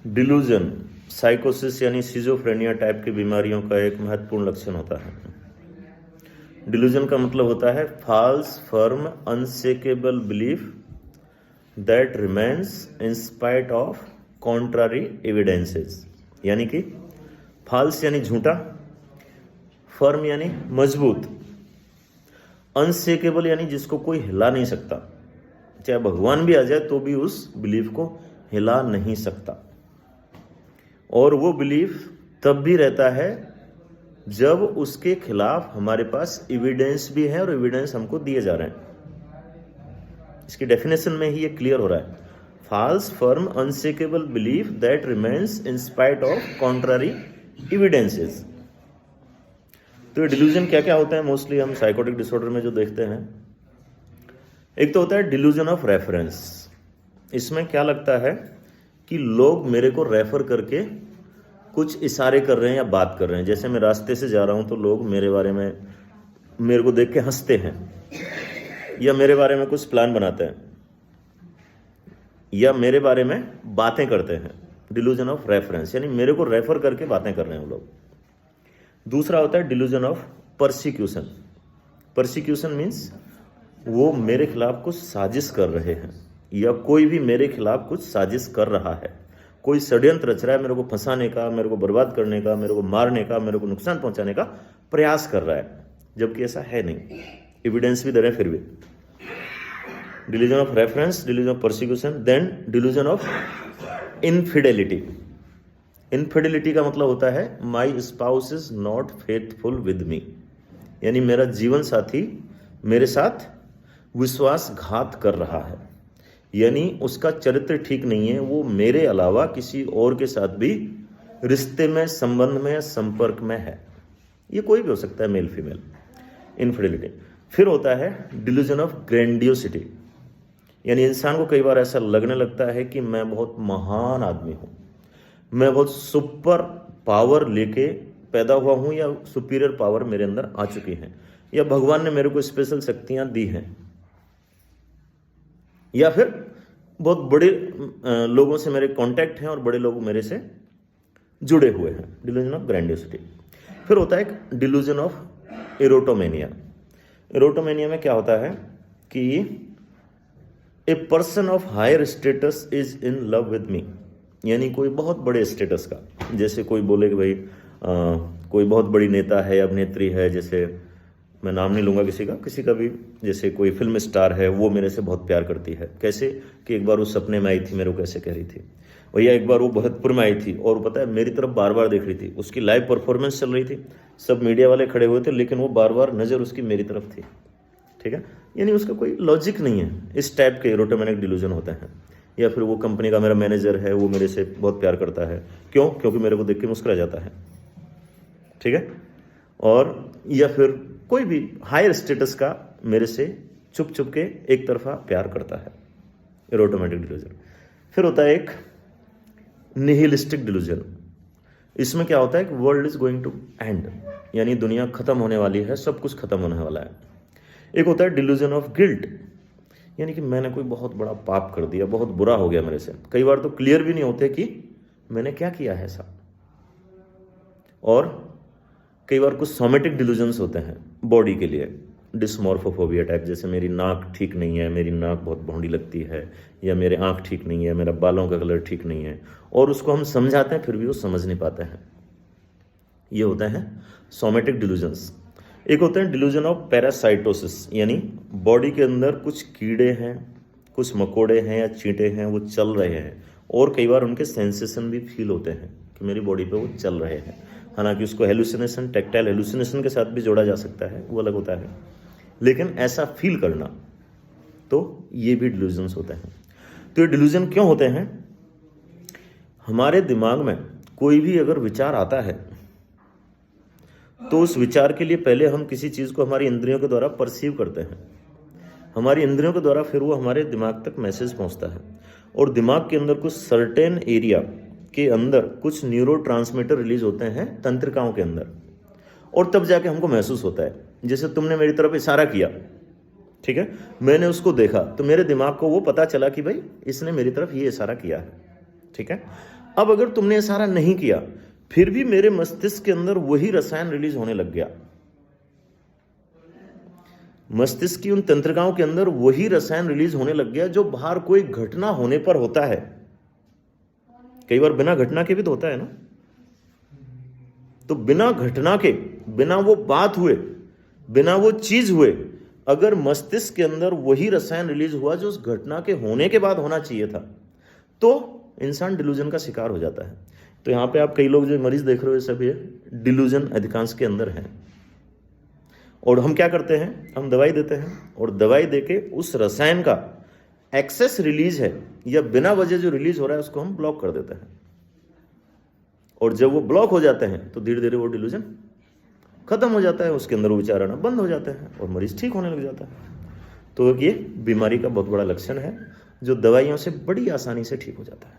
Delusion साइकोसिस यानी schizophrenia type की बीमारियों का एक महत्वपूर्ण लक्षण होता है। डिलूजन का मतलब होता है false firm unshakable belief that remains in spite of contrary evidences. यानी कि फॉल्स यानी झूठा, फर्म यानी मजबूत, अनशेकेबल यानी जिसको कोई हिला नहीं सकता, चाहे भगवान भी आ जाए तो भी उस बिलीफ को हिला नहीं सकता। और वो बिलीफ तब भी रहता है जब उसके खिलाफ हमारे पास एविडेंस भी है और एविडेंस हमको दिए जा रहे हैं। इसकी डेफिनेशन में ही ये क्लियर हो रहा है, false firm unshakable belief that remains in spite of contrary evidences. तो ये डिल्यूजन क्या क्या होता है मोस्टली हम साइकोटिक डिसऑर्डर में जो देखते हैं, एक तो होता है डिल्यूजन ऑफ रेफरेंस। इसमें क्या लगता है कि लोग मेरे को रेफर करके कुछ इशारे कर रहे हैं या बात कर रहे हैं। जैसे मैं रास्ते से जा रहा हूं तो लोग मेरे बारे में, मेरे को देख के हंसते हैं या मेरे बारे में कुछ प्लान बनाते हैं या मेरे बारे में बातें करते हैं। डिल्यूजन ऑफ रेफरेंस यानी मेरे को रेफर करके बातें कर रहे हैं वो लोग। दूसरा होता है delusion of persecution. Persecution means वो मेरे खिलाफ कुछ साजिश कर रहे हैं या कोई भी मेरे खिलाफ कुछ साजिश कर रहा है, कोई षड्यंत्र रच रहा है मेरे को फंसाने का, मेरे को बर्बाद करने का, मेरे को मारने का, मेरे को नुकसान पहुंचाने का प्रयास कर रहा है, जबकि ऐसा है नहीं। एविडेंस भी दे रहे हैं फिर भी। Delusion of reference, delusion of persecution, then delusion of infidelity. Infidelity का मतलब होता है my spouse is not faithful with me, यानी मेरा जीवन साथी मेरे साथ विश्वासघात कर रहा है, यानी उसका चरित्र ठीक नहीं है, वो मेरे अलावा किसी और के साथ भी रिश्ते में, संबंध में, संपर्क में है। ये कोई भी हो सकता है, मेल फीमेल। इनफिडेलिटी। फिर होता है डिल्यूजन ऑफ ग्रैंडियोसिटी, यानी इंसान को कई बार ऐसा लगने लगता है कि मैं बहुत महान आदमी हूं, मैं बहुत सुपर पावर लेके पैदा हुआ हूं या सुपीरियर पावर मेरे अंदर आ चुकी है, या भगवान ने मेरे को स्पेशल शक्तियां दी हैं, या फिर बहुत बड़े लोगों से मेरे कांटेक्ट हैं और बड़े लोग मेरे से जुड़े हुए हैं। Delusion of grandiosity. फिर होता है एक डिल्यूजन ऑफ एरोटोमेनिया। एरोटोमेनिया में क्या होता है कि a person of higher status is in love with me, यानी कोई बहुत बड़े स्टेटस का, जैसे कोई बोले कि भाई कोई बहुत बड़ी नेता है, अभिनेत्री है, जैसे मैं नाम नहीं लूंगा किसी का भी, जैसे कोई फिल्म स्टार है, वो मेरे से बहुत प्यार करती है। कैसे कि एक बार वो सपने में आई थी, मेरे को कैसे कह रही थी, और या एक बार वो भरतपुर में आई थी और पता है मेरी तरफ बार बार देख रही थी, उसकी लाइव परफॉर्मेंस चल रही थी, सब मीडिया वाले खड़े हुए थे, लेकिन वो बार बार नज़र उसकी मेरी तरफ थी। ठीक है, यानी उसका कोई लॉजिक नहीं है। इस टाइप के एरोटोमेनिक डिल्यूजन होते हैं। या फिर वो कंपनी का मेरा मैनेजर है, वो मेरे से बहुत प्यार करता है, क्यों? क्योंकि मेरे को देख के मुस्कुरा जाता है। ठीक है, और या फिर कोई भी हायर स्टेटस का मेरे से चुप चुप के एक तरफा प्यार करता है, एरोटोमेटिक डिल्यूजन। फिर होता है एक निहिलिस्टिक डिल्यूजन। इसमें क्या होता है कि world is going to end, यानी दुनिया खत्म होने वाली है, सब कुछ खत्म होने वाला है। एक होता है डिल्यूजन ऑफ गिल्ट, यानी कि मैंने कोई बहुत बड़ा पाप कर दिया, बहुत बुरा हो गया मेरे से। कई बार तो क्लियर भी नहीं होते कि मैंने क्या किया है ऐसा। और कई बार कुछ सोमेटिक डिल्यूजन्स होते हैं बॉडी के लिए, डिस्मॉर्फोफोबिया टाइप, जैसे मेरी नाक ठीक नहीं है, मेरी नाक बहुत भौंडी लगती है, या मेरे आँख ठीक नहीं है, मेरा बालों का कलर ठीक नहीं है, और उसको हम समझाते हैं फिर भी वो समझ नहीं पाते हैं। ये होते हैं सोमेटिक डिल्यूजन्स। एक होते हैं डिल्यूजन ऑफ पैरासाइटोसिस, यानी बॉडी के अंदर कुछ कीड़े हैं, कुछ मकोड़े हैं या चींटे हैं, वो चल रहे हैं, और कई बार उनके सेंसेशन भी फील होते हैं कि मेरी बॉडी पे वो चल रहे हैं। हालांकि उसको हेलुसिनेशन, टेक्टाइल हेलुसिनेशन के साथ भी जोड़ा जा सकता है, वो अलग होता है, लेकिन ऐसा फील करना, तो ये भी डिल्यूजन्स होते हैं। तो ये डिल्यूजन क्यों होते हैं? हमारे दिमाग में कोई भी अगर विचार आता है तो उस विचार के लिए पहले हम किसी चीज़ को हमारी इंद्रियों के द्वारा परसीव करते हैं, हमारी इंद्रियों के द्वारा फिर वो हमारे दिमाग तक मैसेज पहुंचता है, और दिमाग के अंदर कुछ सर्टेन एरिया के अंदर कुछ न्यूरोट्रांसमीटर रिलीज होते हैं तंत्रिकाओं के अंदर, और तब जाके हमको महसूस होता है। जैसे तुमने मेरी तरफ इशारा किया, ठीक है, मैंने उसको देखा, तो मेरे दिमाग को वो पता चला कि भाई इसने मेरी तरफ ये इशारा किया है। ठीक है। अब अगर तुमने ये सारा नहीं किया, फिर भी मेरे मस्तिष्क के अंदर वही रसायन रिलीज होने लग गया, मस्तिष्क की उन तंत्रिकाओं के अंदर वही रसायन रिलीज होने लग गया जो बाहर कोई घटना होने पर होता है। कई बार बिना घटना के भी तो होता है ना। तो बिना घटना के, बिना वो बात हुए, बिना वो चीज हुए, अगर मस्तिष्क के अंदर वही रसायन रिलीज हुआ जो उस घटना के होने के बाद होना चाहिए था, तो इंसान डिलूजन का शिकार हो जाता है। तो यहां पे आप कई लोग जो मरीज देख रहे हो, ये सब ये डिलूजन अधिकांश के अंदर है। और हम क्या करते हैं, हम दवाई देते हैं और दवाई देके उस रसायन का एक्सेस रिलीज है या बिना वजह जो रिलीज हो रहा है उसको हम ब्लॉक कर देते हैं। और जब वो ब्लॉक हो जाते हैं तो धीरे धीरे वो डिलूजन खत्म हो जाता है, उसके अंदर वो विचार आना बंद हो जाते हैं और मरीज ठीक होने लग जाता है। तो ये बीमारी का बहुत बड़ा लक्षण है जो दवाइयों से बड़ी आसानी से ठीक हो जाता है।